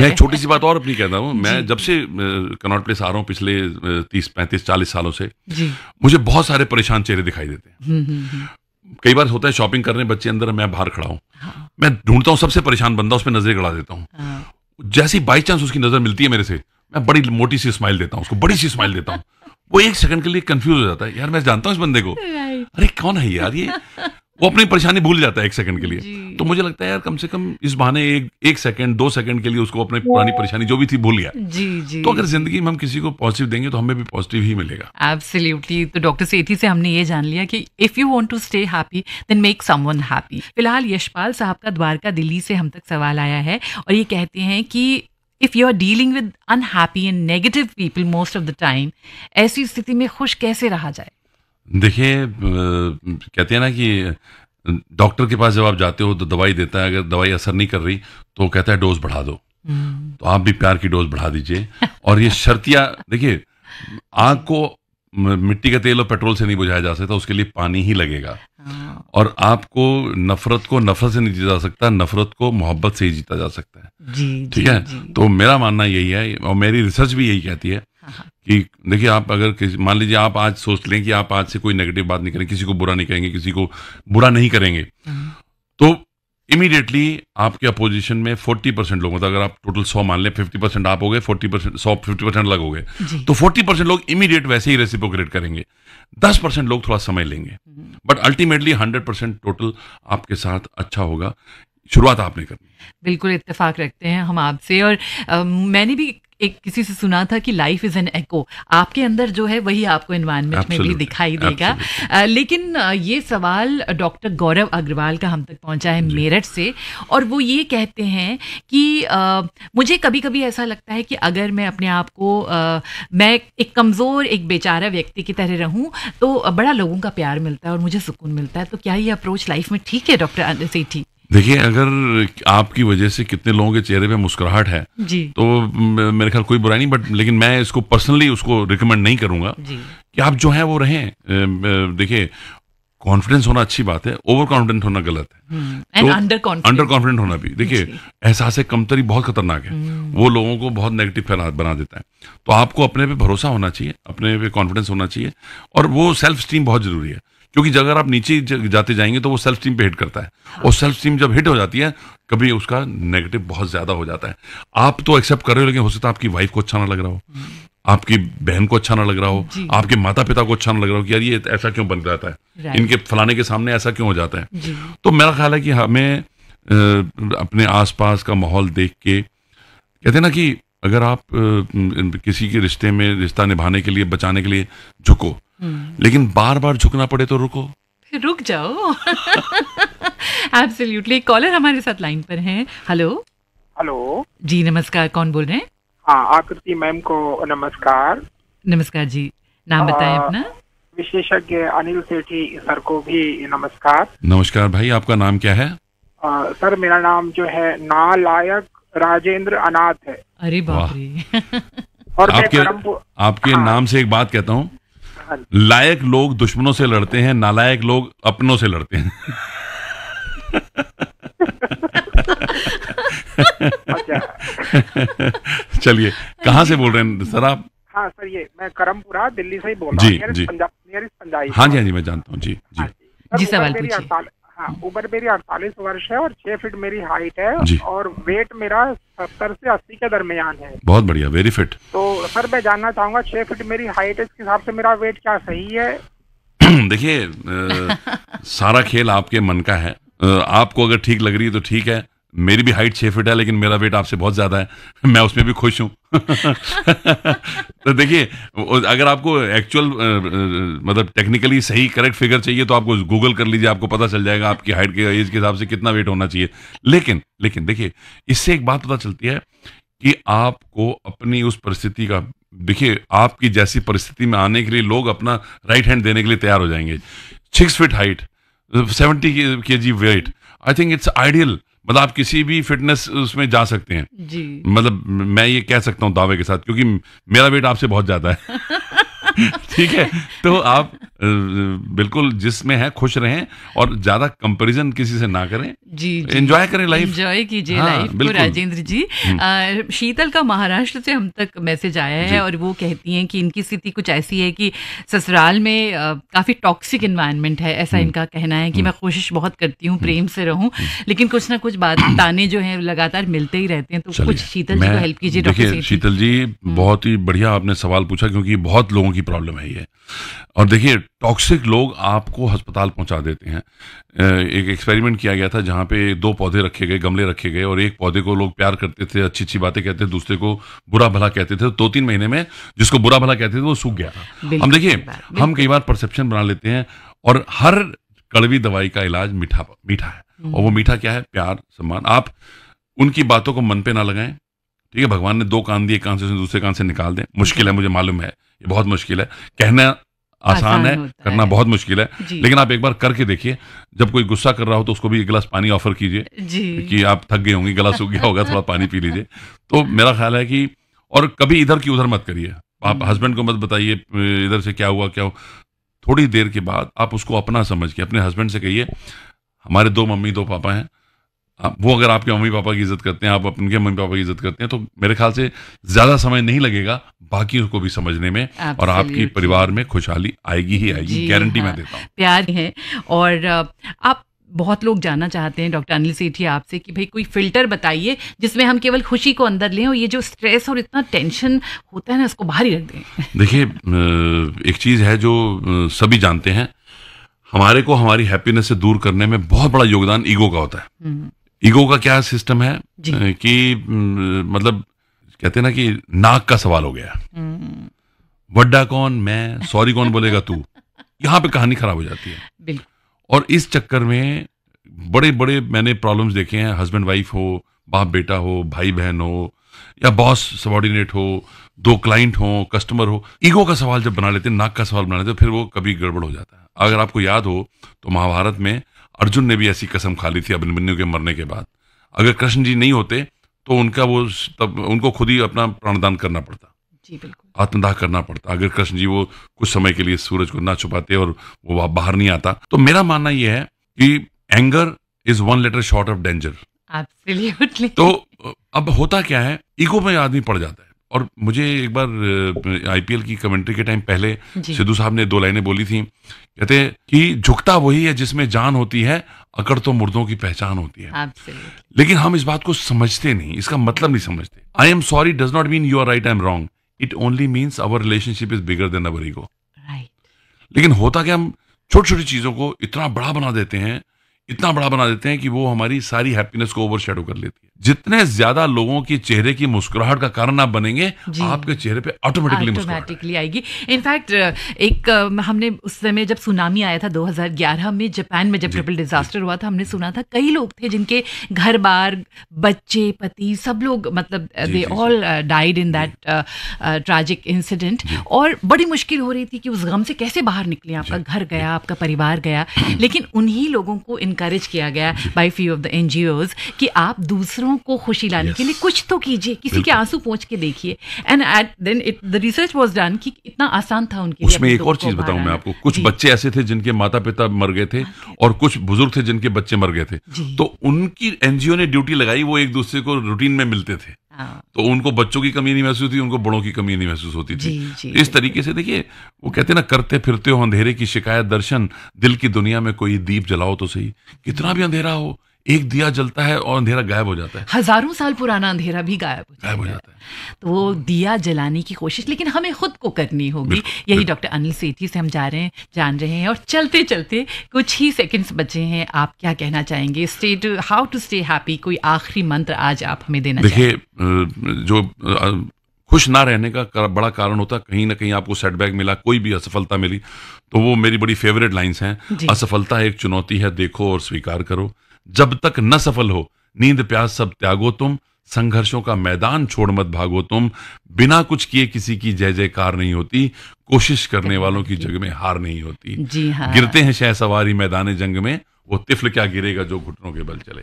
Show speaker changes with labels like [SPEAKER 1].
[SPEAKER 1] मैं
[SPEAKER 2] है।
[SPEAKER 1] एक छोटी सी बात और अपनी कहता हूँ, मैं जब से कनॉट प्लेस आ रहा हूँ पिछले 30, 35, 40 सालों से,
[SPEAKER 2] जी।
[SPEAKER 1] मुझे बहुत सारे परेशान चेहरे दिखाई देते हैं।
[SPEAKER 2] हम्म।
[SPEAKER 1] कई बार होता है शॉपिंग करने बच्चे अंदर, मैं बाहर खड़ा हूँ,
[SPEAKER 2] हाँ।
[SPEAKER 1] मैं ढूंढता हूँ सबसे परेशान बंदा, उस पर नजरें गड़ा देता हूँ।
[SPEAKER 2] हाँ।
[SPEAKER 1] जैसी बाई चांस उसकी नजर मिलती है मेरे से, मैं बड़ी मोटी सी स्माइल देता हूँ उसको, बड़ी सी स्माइल देता हूँ। वो एक सेकंड के लिए कंफ्यूज हो जाता है, यार मैं जानता हूँ इस बंदे को,
[SPEAKER 2] राइट।
[SPEAKER 1] अरे कौन है यार ये। वो अपनी परेशानी भूल जाता है एक सेकंड के लिए।
[SPEAKER 2] जी।
[SPEAKER 1] तो मुझे लगता है यार कम से कम इस बहाने एक सेकंड 2 सेकंड के लिए उसको अपनी पुरानी परेशानी जो भी थी भूल गया।
[SPEAKER 2] जी जी।
[SPEAKER 1] तो अगर जिंदगी में हम किसी को पॉजिटिव देंगे तो हमें भी पॉजिटिव ही मिलेगा।
[SPEAKER 2] एब्सोल्युटली। तो डॉक्टर सेठी से हमने ये जान लिया कि if you want to stay happy then make someone happy. फिलहाल यशपाल साहब का द्वारका दिल्ली से हम तक सवाल आया है और ये कहते हैं कि if you are dealing with unhappy and negative people most of the time, ऐसी स्थिति में खुश कैसे रहा जाए?
[SPEAKER 1] देखिए कहते हैं ना कि डॉक्टर के पास जब आप जाते हो तो दवाई देता है, अगर दवाई असर नहीं कर रही तो कहता है डोज बढ़ा दो। तो आप भी प्यार की डोज बढ़ा दीजिए। और ये शर्तियां, देखिए आग को मिट्टी का तेल और पेट्रोल से नहीं बुझाया जा सकता, उसके लिए पानी ही लगेगा। और आपको नफरत को नफरत से नहीं जीता जा सकता, नफरत को मोहब्बत से ही जीता जा सकता है।
[SPEAKER 2] जी
[SPEAKER 1] ठीक है। तो मेरा मानना यही है और मेरी रिसर्च भी यही कहती है कि देखिए आप अगर मान लीजिए आप आज सोच लें कि आप आज से कोई नेगेटिव बात नहीं करेंगे, किसी को बुरा नहीं कहेंगे, किसी को बुरा नहीं करेंगे, तो इमीडिएटली आपके अपोजिशन में 40% लोग, मतलब अगर आप टोटल 100 मान लें, 50% आप हो गए, 40% 50% अलग हो गए, तो 40% लोग इमीडिएट वैसे ही रेसिप्रोकेट करेंगे। 10% लोग थोड़ा समय लेंगे, बट अल्टीमेटली 100% टोटल आपके साथ अच्छा होगा। शुरुआत आपने करनी।
[SPEAKER 2] बिल्कुल इत्तेफाक रखते हैं हम आपसे। और मैंने भी एक किसी से सुना था कि लाइफ इज एन एको, आपके अंदर जो है वही आपको एनवायरनमेंट में भी दिखाई देगा। लेकिन ये सवाल डॉक्टर गौरव अग्रवाल का हम तक पहुंचा है मेरठ से, और वो ये कहते हैं कि मुझे कभी कभी ऐसा लगता है कि अगर मैं अपने आप को मैं एक कमज़ोर, एक बेचारा व्यक्ति की तरह रहूं तो बड़ा लोगों का प्यार मिलता है और मुझे सुकून मिलता है। तो क्या ये अप्रोच लाइफ में ठीक है डॉक्टर सेठी?
[SPEAKER 1] देखिए अगर आपकी वजह से कितने लोगों के चेहरे पे मुस्कुराहट है
[SPEAKER 2] जी।
[SPEAKER 1] तो मेरे ख्याल कोई बुराई नहीं, बट लेकिन मैं इसको पर्सनली उसको रिकमेंड नहीं करूंगा कि आप जो है वो रहें। देखिए कॉन्फिडेंस होना अच्छी बात है, ओवर कॉन्फिडेंट होना गलत है। तो अंडर कॉन्फिडेंट होना भी, देखिए एहसास कमतरी बहुत खतरनाक है, वो लोगों को बहुत नेगेटिव बना देता है। तो आपको अपने पे भरोसा होना चाहिए, अपने पे कॉन्फिडेंस होना चाहिए, और वो सेल्फ स्टीम बहुत जरूरी है। क्योंकि अगर आप नीचे जाते जाएंगे तो वो सेल्फ स्टीम पे हिट करता है, और सेल्फ स्टीम जब हिट हो जाती है कभी उसका नेगेटिव बहुत ज्यादा हो जाता है। आप तो एक्सेप्ट कर रहे हो, लेकिन हो सकता है आपकी वाइफ को अच्छा ना लग रहा हो, आपकी बहन को अच्छा ना लग रहा हो, आपके माता पिता को अच्छा ना लग रहा हो कि यार ये ऐसा क्यों बन जाता है, इनके फलाने के सामने ऐसा क्यों हो जाता है। तो मेरा ख्याल है कि हमें अपने आसपास का माहौल देख के, कहते हैं ना कि अगर आप किसी के रिश्ते में रिश्ता निभाने के लिए, बचाने के लिए झुको, लेकिन बार बार झुकना पड़े तो रुक
[SPEAKER 2] जाओ। एब्सोल्युटली। कॉलर हमारे साथ लाइन पर हैं। हेलो जी, नमस्कार, कौन बोल रहे हैं?
[SPEAKER 3] हाँ, आकृति मैम को नमस्कार।
[SPEAKER 2] नमस्कार जी, नाम बताएं अपना।
[SPEAKER 3] विशेषज्ञ अनिल सेठी सर को भी नमस्कार।
[SPEAKER 1] नमस्कार भाई, आपका नाम क्या है?
[SPEAKER 3] सर मेरा नाम जो है नालायक राजेंद्र अनाथ है।
[SPEAKER 2] अरे बाप रे।
[SPEAKER 3] और
[SPEAKER 1] आपके नाम से एक बात कहता हूँ, लायक लोग दुश्मनों से लड़ते हैं, नालायक लोग अपनों से लड़ते हैं। चलिए, कहाँ से बोल रहे हैं सर आप?
[SPEAKER 3] हाँ सर, ये मैं करमपुरा दिल्ली से ही बोल रहा हूँ।
[SPEAKER 1] जी
[SPEAKER 3] पंजाबी।
[SPEAKER 1] हाँ जी मैं जानता हूँ। जी
[SPEAKER 3] सवाल पूछिए। हाँ, उम्र मेरी 48 वर्ष है और 6 फीट मेरी हाइट है, और वेट मेरा 70 से 80 के दरमियान है।
[SPEAKER 1] बहुत बढ़िया, वेरी फिट।
[SPEAKER 3] तो सर मैं जानना चाहूंगा 6 फीट मेरी हाइट है, इसके हिसाब से मेरा वेट क्या सही है?
[SPEAKER 1] देखिए सारा खेल आपके मन का है। आपको अगर ठीक लग रही है तो ठीक है। मेरी भी हाइट 6 फीट है, लेकिन मेरा वेट आपसे बहुत ज्यादा है, मैं उसमें भी खुश हूँ। तो देखिए अगर आपको एक्चुअल मतलब टेक्निकली सही करेक्ट फिगर चाहिए तो आपको गूगल कर लीजिए, आपको पता चल जाएगा आपकी हाइट के एज के हिसाब से कितना वेट होना चाहिए। लेकिन देखिए इससे एक बात पता चलती है कि आपको अपनी उस परिस्थिति का, देखिए आपकी जैसी परिस्थिति में आने के लिए लोग अपना राइट हैंड देने के लिए तैयार हो जाएंगे। 6 feet height, 70 kg weight, I think it's ideal. मतलब आप किसी भी फिटनेस उसमें जा सकते हैं जी। मतलब मैं ये कह सकता हूँ दावे के साथ, क्योंकि मेरा वेट आपसे बहुत ज्यादा है। ठीक है, तो आप बिल्कुल जिसमें है खुश रहें और ज्यादा कंपैरिजन किसी से ना करें।
[SPEAKER 2] जी,
[SPEAKER 1] एंजॉय करें लाइफ,
[SPEAKER 2] एंजॉय कीजिए लाइफ को। राजेंद्र जी, शीतल का महाराष्ट्र से हम तक मैसेज आया है और वो कहती हैं कि इनकी स्थिति कुछ ऐसी है कि ससुराल में काफी टॉक्सिक एनवायरनमेंट है, ऐसा इनका कहना है कि मैं कोशिश बहुत करती हूँ प्रेम से रहूं, लेकिन कुछ ना कुछ बात ताने जो है लगातार मिलते ही रहते हैं। तो कुछ शीतल जी को हेल्प कीजिए।
[SPEAKER 1] देखिए शीतल जी, बहुत ही बढ़िया आपने सवाल पूछा, क्योंकि बहुत लोगों की प्रॉब्लम है ये। और देखिए, टॉक्सिक लोग आपको अस्पताल पहुंचा देते हैं। एक एक्सपेरिमेंट किया गया था जहां पे 2 पौधे रखे गए, गमले रखे गए, और एक पौधे को लोग प्यार करते थे, अच्छी अच्छी बातें कहते थे, दूसरे को बुरा भला कहते थे। 2-3 महीने में जिसको बुरा भला कहते थे वो सूख गया। हम देखिए, हम कई बार परसेप्शन बना लेते हैं, और हर कड़वी दवाई का इलाज मीठा है। और वो मीठा क्या है? प्यार, सम्मान। आप उनकी बातों को मन पे ना लगाएं, ठीक है? भगवान ने 2 कान दिए, कान से दूसरे कान से निकाल दें। मुश्किल है, मुझे मालूम है, ये बहुत मुश्किल है। कहना आसान है, करना बहुत मुश्किल है। लेकिन आप एक बार करके देखिए। जब कोई गुस्सा कर रहा हो तो उसको भी 1 गिलास पानी ऑफर कीजिए कि आप थक गए होंगे, गला सूख गया होगा, थोड़ा पानी पी लीजिए। तो मेरा ख्याल है कि, और कभी इधर की उधर मत करिए। आप हस्बैंड को मत बताइए इधर से क्या हुआ। थोड़ी देर के बाद आप उसको अपना समझ के अपने हस्बैंड से कहिए, हमारे 2 मम्मी 2 पापा हैं। वो अगर आपके मम्मी पापा की इज्जत करते हैं, आप उनके मम्मी पापा की इज्जत करते हैं, तो मेरे ख्याल से ज्यादा समय नहीं लगेगा बाकी को भी समझने में। और आपकी परिवार में खुशहाली आएगी ही आएगी, गारंटी मैं देता हूँ।
[SPEAKER 2] प्यार है। और आप, बहुत लोग जानना चाहते हैं डॉक्टर अनिल सेठी आपसे कि भाई कोई फिल्टर बताइए जिसमें हम केवल खुशी को अंदर लें और ये जो स्ट्रेस और इतना टेंशन होता है ना, इसको बाहर ही रख दें।
[SPEAKER 1] देखिए, एक चीज है जो सभी जानते हैं, हमारे को हमारी हैप्पीनेस से दूर करने में बहुत बड़ा योगदान ईगो का होता है। ईगो का क्या सिस्टम है कि मतलब कहते हैं ना कि नाक का सवाल हो गया। वड्डा कौन, मैं, सॉरी कौन बोलेगा तू, यहाँ पे कहानी खराब हो जाती है। और इस चक्कर में बड़े बड़े मैंने प्रॉब्लम्स देखे हैं। हस्बैंड वाइफ हो, बाप बेटा हो, भाई बहन हो, या बॉस सबॉर्डिनेट हो, 2 क्लाइंट हो, कस्टमर हो, ईगो का सवाल जब बना लेते हैं, नाक का सवाल बना लेते हैं, फिर वो कभी गड़बड़ हो जाता है। अगर आपको याद हो तो महाभारत में अर्जुन ने भी ऐसी कसम खा ली थी अभिमन्यु के मरने के बाद। अगर कृष्ण जी नहीं होते तो उनको खुद ही अपना प्राणदान करना पड़ता, आत्मदाह करना पड़ता। अगर कृष्ण जी वो कुछ समय के लिए सूरज को ना छुपाते और वो बाहर नहीं आता। तो मेरा मानना यह है कि anger is 1 letter short of danger. तो अब होता क्या है, ईगो में आदमी पड़ जाता है। और मुझे एक बार आईपीएल की कमेंट्री के टाइम पहले सिद्धू साहब ने 2 लाइनें बोली थी। कहते कि झुकता वही है जिसमें जान होती है, अकड़ तो मुर्दों की पहचान होती है। लेकिन हम इस बात को समझते नहीं, इसका मतलब नहीं समझते। I am sorry does not mean you are right, I am wrong, it only means our relationship is bigger than our ego. लेकिन होता क्या, हम छोटी छोटी चीजों को इतना बड़ा बना देते हैं कि वो हमारी सारी हैप्पीनेस को ओवरशैडो कर लेती है। जितने ज्यादा लोगों के चेहरे की मुस्कुराहट का कारण आप बनेंगे, आपके चेहरे पे ऑटोमेटिकली
[SPEAKER 2] आएगी। इनफैक्ट एक हमने उस समय जब सुनामी आया था 2011 में जापान में, जब ट्रिपल डिजास्टर हुआ था, हमने सुना था कई लोग थे जिनके घर बार, बच्चे, पति, सब लोग मतलब they all died in that tragic incident. और बड़ी मुश्किल हो रही थी कि उस गम से कैसे बाहर निकले। आपका घर गया, आपका परिवार गया, लेकिन उन्हीं लोगों को इनकरेज किया गया by few of the NGOs कि आप दूसरों को खुशी लाने के लिए कुछ तो कीजिए, किसी के आंसू पोंछ के देखिए। And then the research was done कि इतना आसान था उनके लिए।
[SPEAKER 1] उसमें एक और चीज बताऊं मैं आपको, कुछ बच्चे ऐसे थे जिनके माता पिता मर गए थे और कुछ बुजुर्ग थे जिनके बच्चे मर गए थे। तो उनकी एनजीओ ने ड्यूटी लगाई, वो एक दूसरे को रूटीन में मिलते थे। तो उनको बच्चों की कमी नहीं महसूस होती, उनको बड़ों की कमी नहीं महसूस होती थी। इस तरीके से देखिए, वो कहते हैं ना, करते फिरते हो अंधेरे की शिकायत दर्शन, दिल की दुनिया में कोई दीप जलाओ तो सही। कितना भी अंधेरा हो, एक दिया जलता है और अंधेरा गायब हो जाता है।
[SPEAKER 2] हजारों साल पुराना अंधेरा भी गायब हो जाता है। तो वो दिया जलाने की कोशिश लेकिन हमें खुद को करनी होगी। यही डॉक्टर अनिल सेठी से हम जान रहे हैं। और चलते चलते कुछ ही सेकंड्स बचे हैं, आप क्या कहना चाहेंगे? हाउ टू स्टे हैप्पी, कोई आखिरी मंत्र आज आप हमें देना
[SPEAKER 1] देखिए, जो खुश ना रहने का बड़ा कारण होता है, कहीं ना कहीं आपको सेटबैक मिला, कोई भी असफलता मिली, तो वो मेरी बड़ी फेवरेट लाइन्स हैं। असफलता एक चुनौती है, देखो और स्वीकार करो। जब तक न सफल हो, नींद प्यास सब त्यागो तुम, संघर्षों का मैदान छोड़ मत भागो तुम, बिना कुछ किए किसी की जय जयकार नहीं होती, कोशिश करने वालों की जग में हार नहीं होती। गिरते हैं शहसवारी मैदान जंग में, वो तिफल क्या गिरेगा जो घुटनों के बल चले।